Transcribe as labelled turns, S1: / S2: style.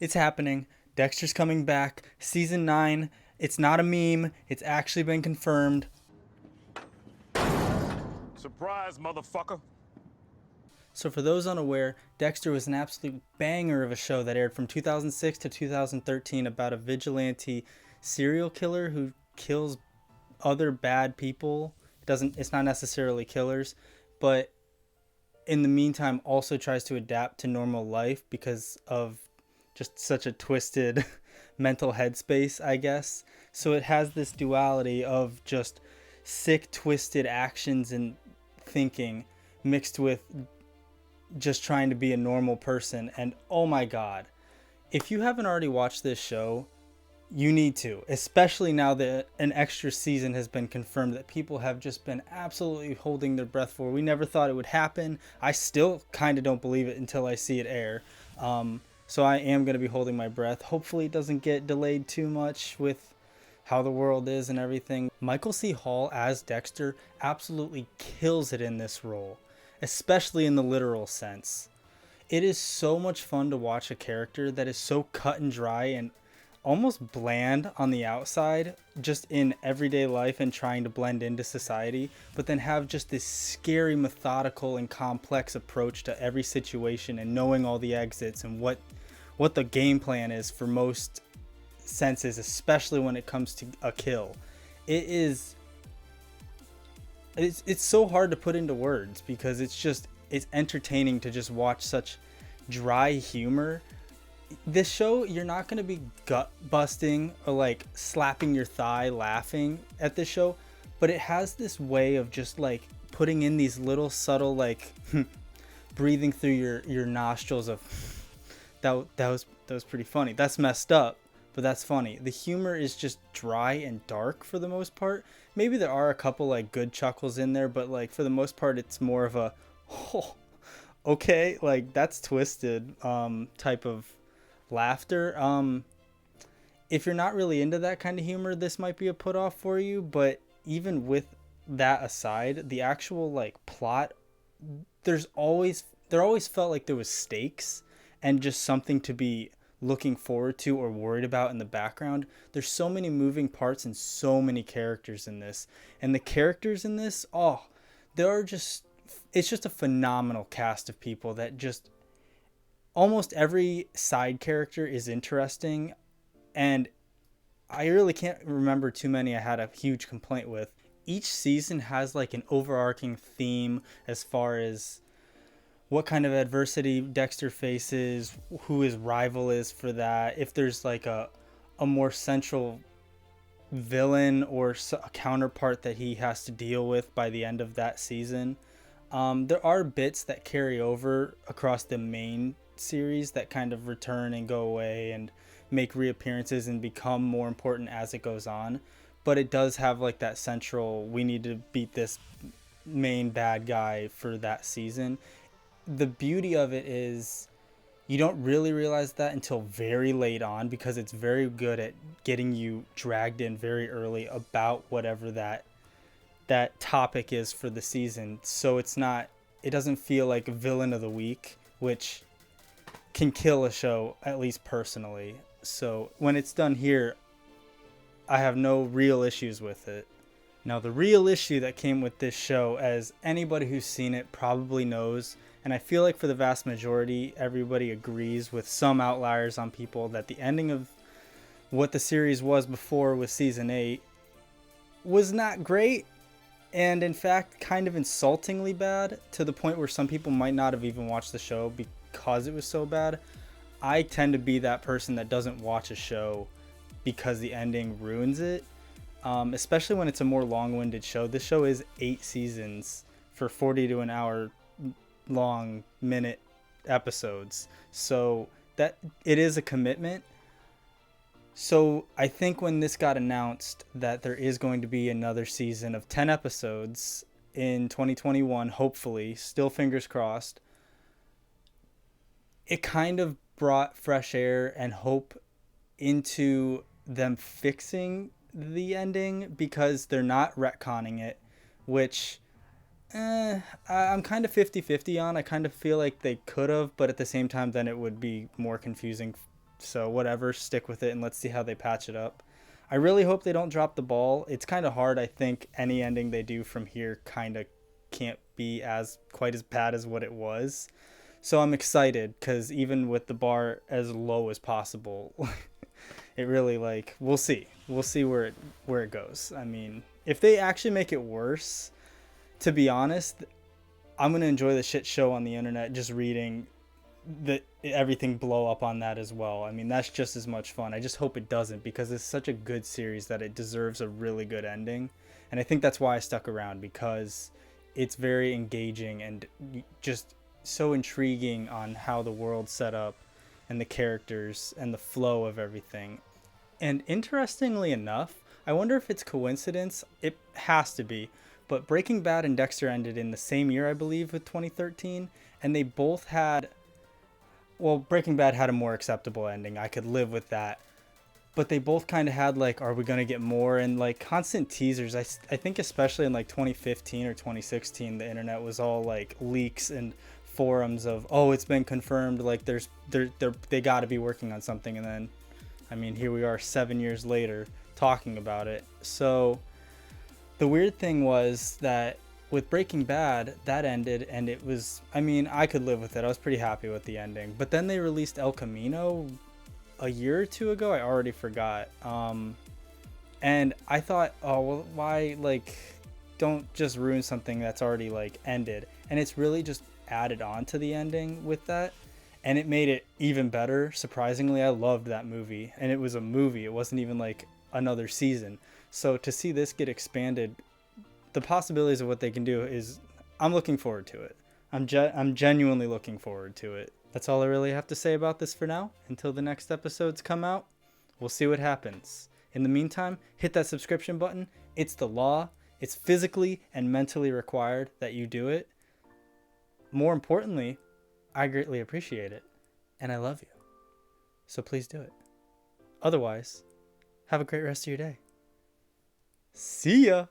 S1: It's happening. Dexter's coming back. Season 9. It's not a meme. It's actually been confirmed.
S2: Surprise, motherfucker.
S1: So for those unaware, Dexter was an absolute banger of a show that aired from 2006 to 2013 about a vigilante serial killer who kills other bad people. It's not necessarily killers, but in the meantime also tries to adapt to normal life because of just such a twisted mental headspace, I guess. So it has this duality of just sick, twisted actions and thinking mixed with just trying to be a normal person. And oh my god, if you haven't already watched this show, you need to, especially now that an extra season has been confirmed that people have just been absolutely holding their breath for. We never thought it would happen. I still kind of don't believe it until I see it air. So I am going to be holding my breath. Hopefully it doesn't get delayed too much with how the world is and everything. Michael C. Hall as Dexter absolutely kills it in this role, especially in the literal sense. It is so much fun to watch a character that is so cut and dry and almost bland on the outside, just in everyday life and trying to blend into society, but then have just this scary, methodical, and complex approach to every situation and knowing all the exits and what the game plan is for most senses, especially when it comes to a kill. It's so hard to put into words because it's entertaining to just watch such dry humor. This show, you're not going to be gut busting or like slapping your thigh laughing at this show, but it has this way of just like putting in these little subtle like breathing through your nostrils of that was pretty funny. That's messed up, but that's funny. The humor is just dry and dark for the most part. Maybe there are a couple like good chuckles in there, but like for the most part it's more of a oh, okay, like that's twisted type of laughter. If you're not really into that kind of humor, this might be a put off for you, but even with that aside, the actual like plot, there always felt like there was stakes and just something to be looking forward to or worried about in the background. There's so many moving parts and so many characters in this. And the characters in this, oh, there are just it's just a phenomenal cast of people that just almost every side character is interesting, and I really can't remember too many I had a huge complaint with. Each season has like an overarching theme as far as what kind of adversity Dexter faces, who his rival is for that, if there's like a more central villain or a counterpart that he has to deal with by the end of that season. There are bits that carry over across the main series that kind of return and go away and make reappearances and become more important as it goes on. But it does have like that central, we need to beat this main bad guy for that season. The beauty of it is you don't really realize that until very late on because it's very good at getting you dragged in very early about whatever that topic is for the season. So it doesn't feel like villain of the week, which can kill a show, at least personally. So when it's done here, I have no real issues with it. Now, the real issue that came with this show, as anybody who's seen it probably knows, and I feel like for the vast majority, everybody agrees with some outliers on people, that the ending of what the series was before with season 8 was not great, and in fact kind of insultingly bad, to the point where some people might not have even watched the show because it was so bad. I tend to be that person that doesn't watch a show because the ending ruins it, especially when it's a more long-winded show. This show is 8 seasons for 40 to an hour long minute episodes, so that it is a commitment. So I think when this got announced that there is going to be another season of 10 episodes in 2021, hopefully, still fingers crossed, it kind of brought fresh air and hope into them fixing the ending, because they're not retconning it, which I'm kind of 50-50 on. I kind of feel like they could have, but at the same time then it would be more confusing So whatever, stick with it and let's see how they patch it up. I really hope they don't drop the ball. It's kind of hard. I think any ending they do from here kind of can't be as quite as bad as what it was. So I'm excited because even with the bar as low as possible, it really like we'll see where it goes. I mean, if they actually make it worse, to be honest, I'm gonna enjoy the shit show on the internet just reading the everything blow up on that as well. I mean, that's just as much fun. I just hope it doesn't because it's such a good series that it deserves a really good ending. And I think that's why I stuck around because it's very engaging and just so intriguing on how the world's set up and the characters and the flow of everything. And interestingly enough, I wonder if it's coincidence. It has to be. But Breaking Bad and Dexter ended in the same year, I believe, with 2013, and they both had, well, Breaking Bad had a more acceptable ending. I could live with that. But they both kind of had like, are we going to get more? And like constant teasers. I think especially in like 2015 or 2016, the internet was all like leaks and forums of, oh, it's been confirmed. Like they got to be working on something. And then, I mean, here we are 7 years later talking about it. So the weird thing was that with Breaking Bad, that ended and it was, I mean, I could live with it. I was pretty happy with the ending. But then they released El Camino a year or two ago. I already forgot. And I thought, oh, well, why, like, don't just ruin something that's already, like, ended. And it's really just added on to the ending with that. And it made it even better. Surprisingly, I loved that movie. And it was a movie. It wasn't even, like, another season. So to see this get expanded, the possibilities of what they can do is, I'm looking forward to it. I'm genuinely looking forward to it. That's all I really have to say about this for now. Until the next episodes come out, we'll see what happens. In the meantime, hit that subscription button. It's the law. It's physically and mentally required that you do it. More importantly, I greatly appreciate it. And I love you. So please do it. Otherwise, have a great rest of your day. See ya!